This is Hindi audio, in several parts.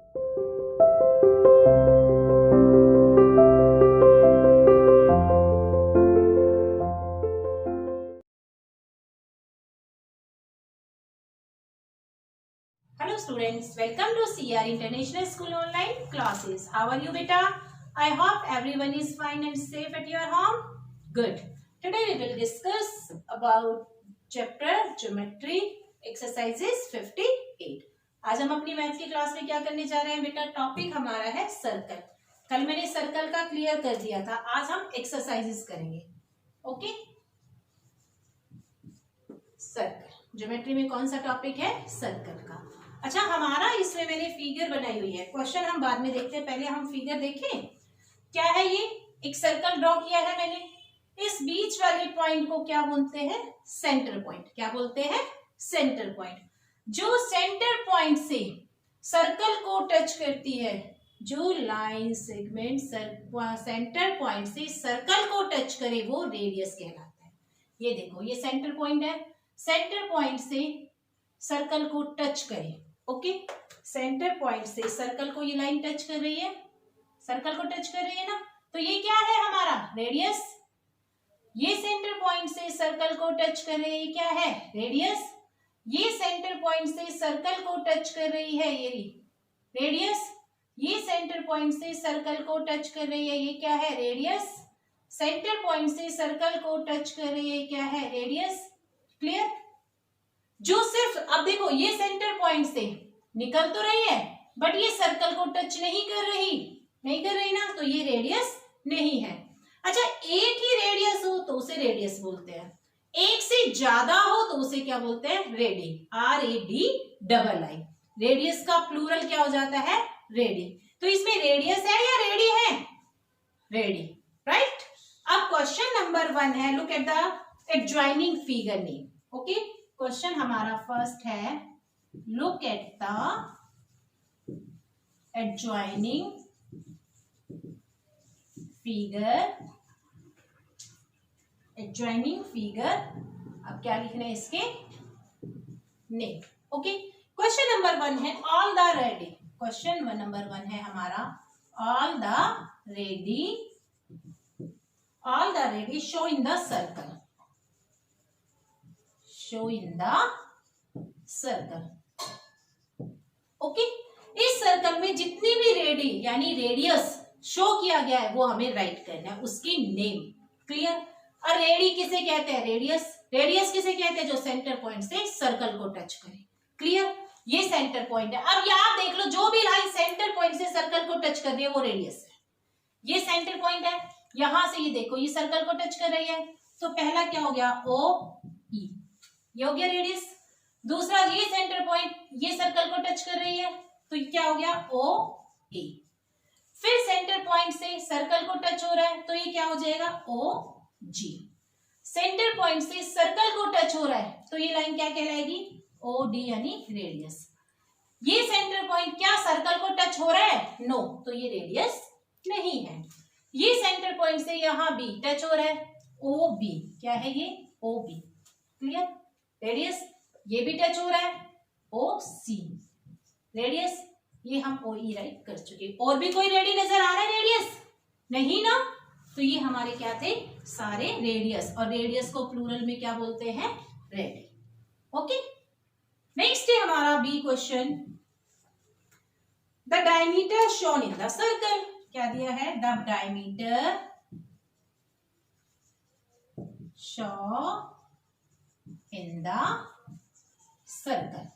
Hello students, welcome to CR International School online classes. How are you beta? I hope everyone is fine and safe at your home. Good. Today we will discuss about chapter Geometry exercises 58. आज हम अपनी मैथ की क्लास में क्या करने जा रहे हैं बेटा? टॉपिक हमारा है सर्कल. कल मैंने सर्कल का क्लियर कर दिया था, आज हम एक्सरसाइजेस करेंगे. ओके, सर्कल ज्योमेट्री में कौन सा टॉपिक है? सर्कल का. अच्छा, हमारा इसमें मैंने फिगर बनाई हुई है. क्वेश्चन हम बाद में देखते हैं, पहले हम फिगर देखें. क्या है ये? एक सर्कल ड्रॉ किया है मैंने. इस बीच वाले पॉइंट को क्या बोलते हैं? Centre point. क्या बोलते हैं? Centre point. जो सेंटर पॉइंट से सर्कल को टच करती है, जो लाइन सेगमेंट सेंटर पॉइंट से सर्कल को टच करे वो रेडियस कहलाता है. ये देखो, ये सेंटर पॉइंट है. सेंटर पॉइंट से सर्कल को टच करे. ओके, सेंटर पॉइंट से सर्कल को ये लाइन टच कर रही है, सर्कल को टच कर रही है ना, तो ये क्या है हमारा? रेडियस. ये सेंटर पॉइंट से सर्कल को टच कर रही है, क्या है? रेडियस. ये सेंटर पॉइंट से सर्कल को टच कर रही है, ये रेडियस. ये सेंटर पॉइंट से सर्कल को टच कर रही है, ये क्या है? रेडियस. सेंटर पॉइंट से सर्कल को टच कर रही है, क्या है? रेडियस. क्लियर? जो सिर्फ अब देखो, ये सेंटर पॉइंट से निकल तो रही है बट ये सर्कल को टच नहीं कर रही ना, तो ये रेडियस नहीं है. अच्छा, एक ही रेडियस हो तो उसे रेडियस बोलते हैं. एक से ज्यादा हो तो उसे क्या बोलते हैं? रेडी. RAD. रेडियस का प्लूरल क्या हो जाता है? रेडी. तो इसमें रेडियस है या रेडी है? रेडी. राइट. अब क्वेश्चन नंबर 1 है, look at the adjoining figure name. Okay, question हमारा फर्स्ट है, look at the adjoining figure. Adjoining figure. अब क्या लिखना है इसके? नेम. ओके, क्वेश्चन नंबर 1 है all the ready. Question number 1 है हमारा all the ready show in the circle. Show in the circle. Okay, इस सर्कल में जितनी भी रेडी यानी रेडियस शो किया गया है वो हमें राइट करना है, उसकी नेम. क्लियर? और रेडी किसे कहते हैं? रेडियस किसे कहते हैं? जो सेंटर पॉइंट से सर्कल को टच करे. क्लियर? ये सेंटर पॉइंट है. अब यहां देख लो, जो भी लाइन सेंटर पॉइंट से सर्कल को टच कर रही है वो रेडियस है. ये सेंटर पॉइंट है, यहां से ये देखो, ये सर्कल को टच कर रही है, तो पहला क्या हो गया? OE. ये हो गया रेडियस. दूसरा, ये सेंटर पॉइंट ये सर्कल को टच कर रही है, तो ये क्या हो गया? OA. फिर सेंटर पॉइंट से सर्कल को टच हो रहा है, तो ये क्या हो जाएगा? OG. सेंटर पॉइंट से सर्कल को टच हो रहा है, तो ये लाइन क्या कहलाएगी? OD यानी रेडियस. ये सेंटर पॉइंट क्या सर्कल को टच हो रहा है? नो, तो ये रेडियस नहीं है. ये सेंटर पॉइंट से यहां B टच हो रहा है, OB. क्या है ये? OB. क्लियर? रेडियस. ये भी टच हो रहा है, OC. रेडियस. ये हम OE राइट कर चुके. और भी कोई रेडी नजर आ रहा है? रेडियस नहीं ना, तो ये हमारे क्या थे? सारे रेडियस. और रेडियस को प्लूरल में क्या बोलते हैं? रेडी. ओके, नेक्स्ट है हमारा B question. The diameter shown in the circle. क्या दिया है? The diameter show in the circle.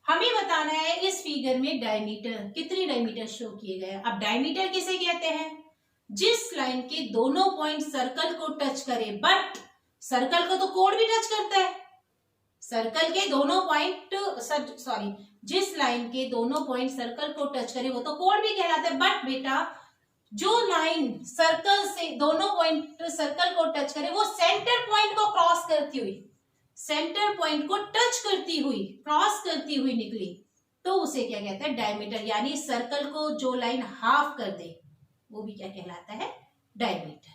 हमें बताना है इस फिगर में डायमीटर, कितनी डायमीटर शो किए गए. अब डायमीटर किसे कहते हैं? जिस लाइन के दोनों पॉइंट सर्कल को टच करे, बट सर्कल को तो कोड भी टच करता है. सर्कल के दोनों पॉइंट जिस लाइन के दोनों पॉइंट सर्कल को टच करे वो तो कोड भी कहलाता है. बट बेटा, जो लाइन सर्कल से दोनों पॉइंट सर्कल को टच करे वो सेंटर पॉइंट को क्रॉस करती हुई, सेंटर पॉइंट को टच करती हुई, क्रॉस करती हुई निकली, तो उसे क्या कहते हैं? डायमीटर. यानी सर्कल को जो लाइन हाफ कर दे वो भी क्या कहलाता है? डायमीटर.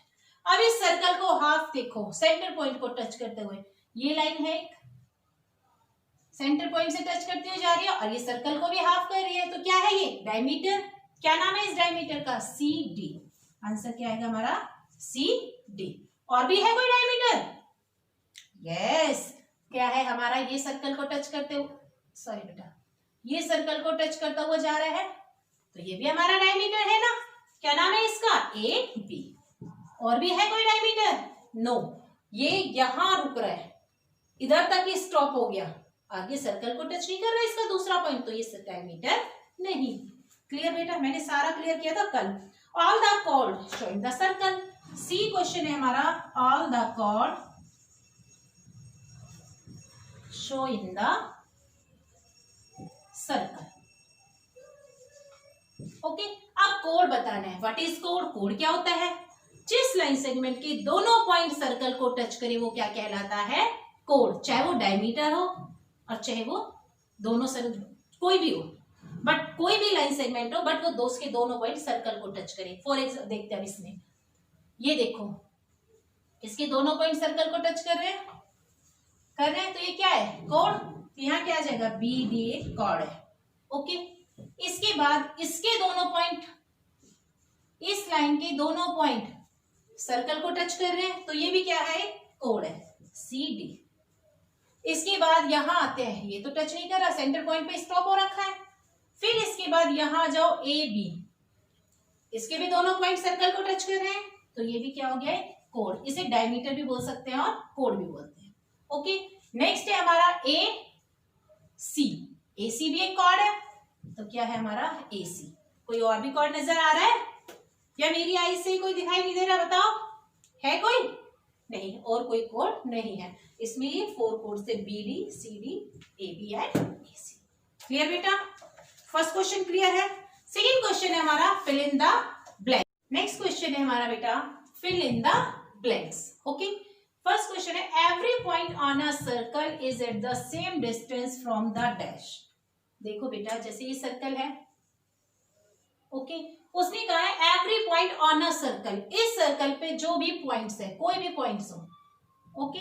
अब इस सर्कल को हाफ देखो, सेंटर पॉइंट को टच करते हुए, ये लाइन है एक, सेंटर पॉइंट से टच करती हुई जा रही है और ये सर्कल को भी हाफ कर रही है, तो क्या है ये डायमीटर। क्या नाम है इस डायमीटर का, सी डी। आंसर क्या आएगा हमारा, सी डी। और भी है कोई डायमीटर, यस क्या है हमारा, ये सर्कल को टच करते हुए, सॉरी बेटा, ये सर्कल को टच करता हुआ जा रहा है, तो ये भी हमारा डायमीटर है ना। क्या नाम है इसका, ए बी। और भी है कोई डायमीटर, नो, ये यहां रुक रहा है, इधर तक ही स्टॉप हो गया, आगे सर्कल को टच नहीं कर रहा इसका दूसरा पॉइंट, तो ये डायमीटर नहीं। क्लियर बेटा, मैंने सारा क्लियर किया था कल। All the chord showing the circle, C question है हमारा, all the chord show in the circle. Okay, अब कोड बताना है, व्हाट इज कोड। कोड क्या होता है, जिस लाइन सेगमेंट के दोनों पॉइंट सर्कल को टच करे वो क्या कहलाता है, कोड। चाहे वो डायमीटर हो और चाहे वो दोनों कोई भी हो, बट कोई भी लाइन सेगमेंट हो, बट वो के दोनों पॉइंट सर्कल को टच करे। फॉर एग्जाम्पल देखते हैं इसमें, ये देखो इसके दोनों पॉइंट सर्कल को टच कर रहे हैं, तो ये क्या है, कोड। यहाँ क्या आ जाएगा, बी डी ए कॉर्ड है। ओके, इसके बाद इसके दोनों पॉइंट, इस लाइन के दोनों पॉइंट सर्कल को टच कर रहे हैं, तो ये भी क्या है, कोड है, सी डी। इसके बाद यहां आते हैं, ये तो टच नहीं कर रहा, सेंटर पॉइंट पे स्टॉप हो रखा है। फिर इसके बाद यहां जाओ, ए बी, इसके भी दोनों पॉइंट सर्कल को टच कर रहे हैं, तो ये भी क्या हो गया, कोड। इसे डायमीटर भी बोल सकते हैं और कोड भी बोलते हैं। ओके, नेक्स्ट है हमारा ए सी। ए सी भी एक कॉर्ड है, तो क्या है हमारा, ए सी। कोई और भी कॉर्ड नजर आ रहा है, या मेरी आई से कोई दिखाई नहीं दे रहा, बताओ है कोई, नहीं, और कोई कोड नहीं है इसमें। ये 4 कोड से B D C D A B and A C. Clear बेटा, फर्स्ट क्वेश्चन क्लियर है। सेकेंड क्वेश्चन है हमारा, fill in the blank. Next question है हमारा बेटा, fill in the blanks. Okay, first question है, every point on a circle is at the same distance from the dash. देखो बेटा, जैसे ये सर्कल है, ओके, उसने कहा है every point on a circle, इस सर्कल पे जो भी पॉइंट्स है, कोई भी पॉइंट्स हो, ओके,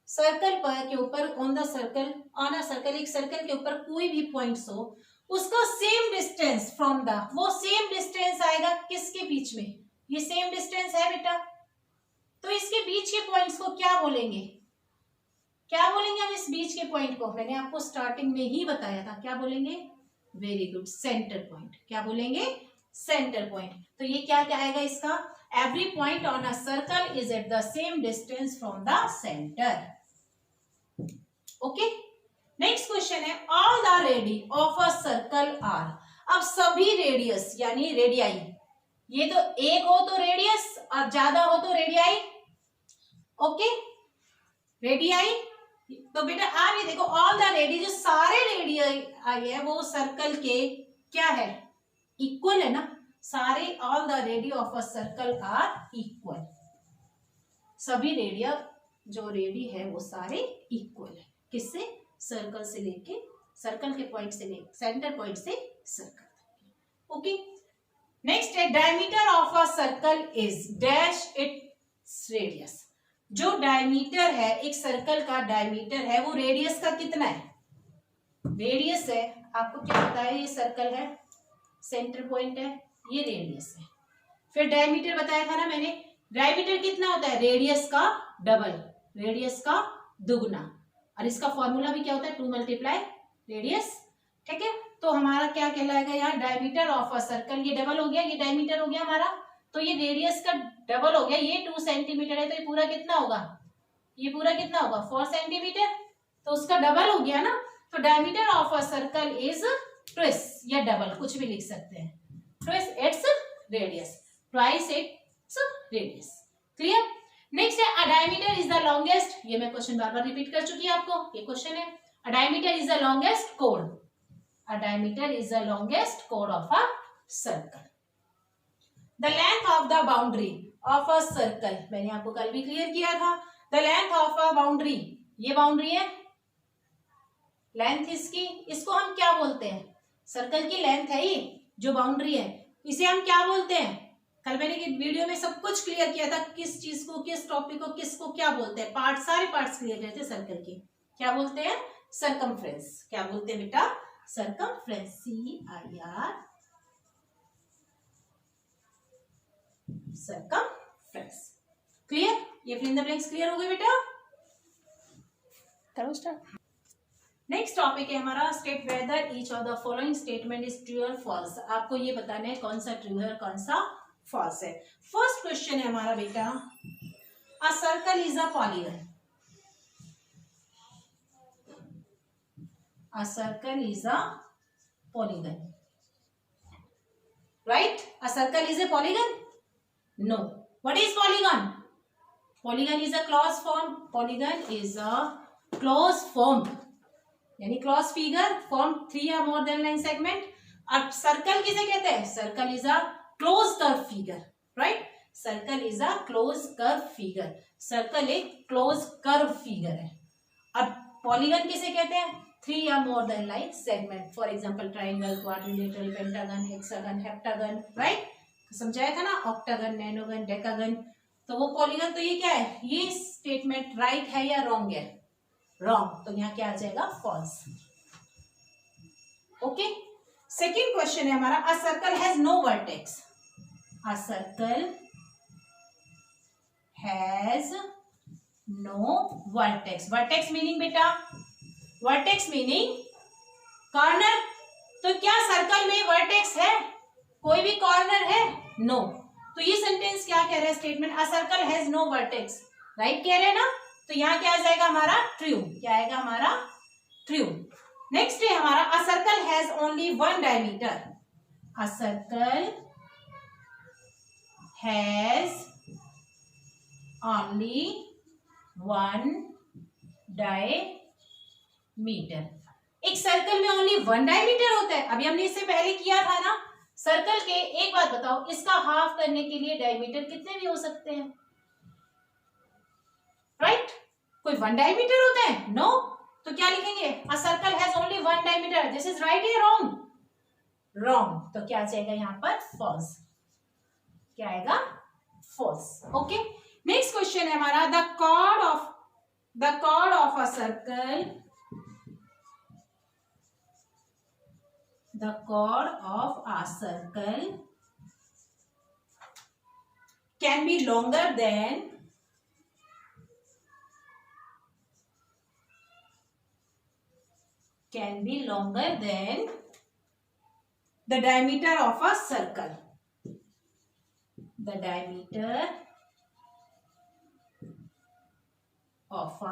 सर्कल पर के ऊपर, on the circle, on a circle, एक सर्कल के ऊपर कोई भी पॉइंट्स हो, उसका सेम डिस्टेंस फ्रॉम द, वो सेम डिस्टेंस आएगा किसके बीच में, ये सेम डिस्टेंस है बेटा, तो इसके बीच के पॉइंट्स को क्या बोलेंगे, क्या बोलेंगे हम इस बीच के पॉइंट को, मैंने आपको स्टार्टिंग में ही बताया था, क्या बोलेंगे, वेरी गुड, सेंटर पॉइंट। क्या बोलेंगे, सेंटर पॉइंट। तो ये क्या आएगा इसका, every point on a circle is at the same distance from the centre. Okay, next question है, all the radii of a circle are. अब सभी रेडियस यानी रेडियाई, ये तो एक हो तो रेडियस और ज्यादा हो तो रेडियाई। ओके, रेडियाई, तो बेटा आप ये देखो, ऑल द रेडी, जो सारे रेडियाई है वो सर्कल के क्या है, इक्वल है ना, सारे all the radii of a circle are equal. सभी रेडिया जो रेडी है वो सारे इक्वल है, किससे, सर्कल से लेके, सर्कल के पॉइंट से लेके, सेंटर पॉइंट से सर्कल तक। ओके, नेक्स्ट है, diameter of a circle is dash its radius. जो डायमीटर है, एक सर्कल का डायमीटर है, वो रेडियस का कितना है, रेडियस है, आपको क्या पता है, ये सर्कल है, सेंटर पॉइंट है, ये रेडियस है। फिर डायमीटर बताया था ना मैंने, डायमीटर कितना होता है, रेडियस का डबल, रेडियस का दुगना, और इसका फॉर्मूला भी क्या होता है, 2 मल्टीप्लाई रेडियस। ठीक है, तो हमारा क्या कहलाएगा यहाँ, डायमीटर ऑफ अ सर्कल, ये डबल हो गया, ये डायमीटर हो गया हमारा, तो ये रेडियस का डबल हो गया, ये 2 सेंटीमीटर है, तो ये पूरा कितना होगा, ये पूरा कितना होगा, 4 सेंटीमीटर, तो उसका डबल हो गया ना। तो diameter of a circle is twice या डबल, कुछ भी लिख सकते हैं, twice its radius, twice its radius. Clear. Next है, a diameter is the longest, ये मैं क्वेश्चन बार बार रिपीट कर चुकी है आपको, ये क्वेश्चन है, a diameter is the longest code, a diameter is the longest code of a circle. The length of the boundary of a circle, मैंने आपको कल भी क्लियर किया था, the length of a boundary, ये बाउंड्री है, लेंथ इसकी, इसको हम क्या बोलते हैं, सर्कल की लेंथ है ये जो बाउंड्री है, इसे हम क्या बोलते हैं, कल मैंने वीडियो में सब कुछ क्लियर किया था, किस चीज को, किस टॉपिक को, किसको क्या बोलते हैं, पार्ट, सारे पार्ट्स क्लियर किए थे सर्कल के, क्या बोलते हैं, सर्कमफ्रेंस। क्या बोलते हैं बेटा? Circumference, CIR, circumference. क्लियर? ये fill in the blanks clear हो गए बेटा? करो स्टार्ट। नेक्स्ट टॉपिक है हमारा state whether each of the following statement is true और फॉल्स। आपको ये बताना है कौन सा ट्रू है और कौन सा फॉल्स है। फर्स्ट क्वेश्चन है हमारा बेटा, a circle is a polygon. A circle is a polygon, right? A circle is a polygon? No. What is polygon? Polygon is a close form. Polygon is a close form, यानी क्लोज फिगर फॉर्म 3 या मोर देन लाइन सेगमेंट। अब सर्कल किसे कहते हैं? Circle is a close curve figure, right? Circle is a close curve figure. Circle एक क्लोज कर्व फिगर है। अब पॉलीगन किसे कहते हैं? 3 या more than line segment. For example triangle, quadrilateral, pentagon, hexagon, heptagon, right? समझाया था ना, ऑक्टागन, नैनोगन, डेकागन। तो वो पॉलीगन, तो ये क्या है? ये स्टेटमेंट राइट है या रॉन्ग है? रॉन्ग। तो यहाँ क्या आ जाएगा? फॉल्स। ओके। सेकेंड क्वेश्चन है हमारा, a circle has no vertex. A circle has no vertex. Vertex meaning बेटा? Vertex meaning corner. तो क्या सर्कल में वर्टेक्स है? कोई भी कॉर्नर है? नो। तो ये सेंटेंस क्या कह रहा है? Statement a circle has no vertex, right कह रहे हैं ना? तो यहाँ क्या आ जाएगा हमारा? ट्रू। क्या आएगा हमारा? ट्रू। नेक्स्ट है हमारा, a circle has only one diameter. A circle has only one diameter. एक सर्कल में ओनली वन डायमीटर होता है। अभी हमने इससे पहले किया था ना सर्कल के। एक बात बताओ, इसका हाफ करने के लिए डायमीटर कितने भी हो सकते हैं, राइट? कोई वन डायमीटर होता है? नो। तो क्या लिखेंगे? अ circle has only one diameter. This is right या रॉन्ग? रॉन्ग। तो क्या आ जाएगा यहाँ पर? फॉल्स। क्या आएगा? फॉल्स। ओके। नेक्स्ट क्वेश्चन है हमारा, the chord of a circle, the chord of a circle can be longer than the diameter of a circle. The diameter of a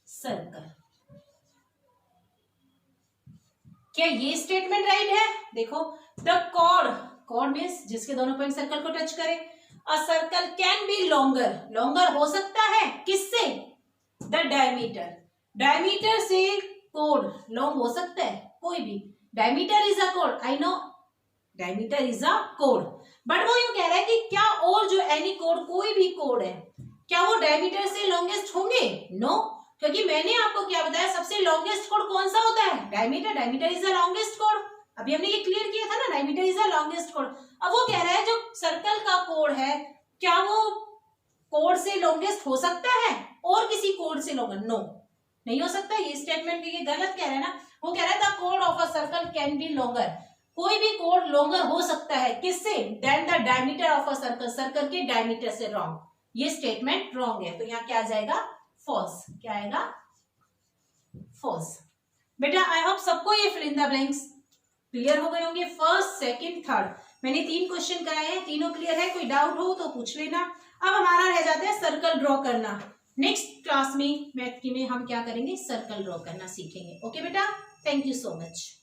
circle. क्या ये स्टेटमेंट राइट है? देखो, द कॉर्ड मीन्स जिसके दोनों पॉइंट सर्कल को टच करे। अ circle can be longer, longer हो सकता है किससे? The diameter. डायमीटर से कोड लॉन्ग हो सकता है कोई भी। Diameter is a code, I know diameter is a code, but वो यूं कह रहा है कि क्या और जो एनी कोड, कोई भी कोड है, क्या वो डायमीटर से लॉन्गेस्ट होंगे? नो, क्योंकि मैंने आपको क्या बताया, सबसे लॉन्गेस्ट कोड कौन सा होता है? Diameter. Diameter is the longest code. अभी हमने ये क्लियर किया था ना, diameter is the longest code. अब वो कह रहा है जो सर्कल का कोड है, क्या वो कोड से लॉन्गेस्ट हो सकता है और किसी कोड से लॉन्गर? नो, नहीं हो सकता। ये स्टेटमेंट ये गलत कह रहा है ना। वो कह रहा है द कोड of a circle can be longer, कोई भी कोड लॉन्गर हो सकता है किससे? Than the diameter of a circle, circle के डायमीटर से। रॉन्ग, ये स्टेटमेंट रॉन्ग है। तो यहाँ क्या आ जाएगा? फॉल्स। क्या आएगा? फॉल्स। बेटा आई होप सबको ये fill in the blanks clear हो गए होंगे। फर्स्ट, सेकंड, थर्ड, मैंने 3 क्वेश्चन कराए हैं, तीनों क्लियर है। कोई डाउट हो तो पूछ लेना। अब हमारा रह जाता है सर्कल ड्रॉ करना। नेक्स्ट क्लास में मैथ की में हम क्या करेंगे? सर्कल ड्रॉ करना सीखेंगे। ओके बेटा, थैंक यू सो मच।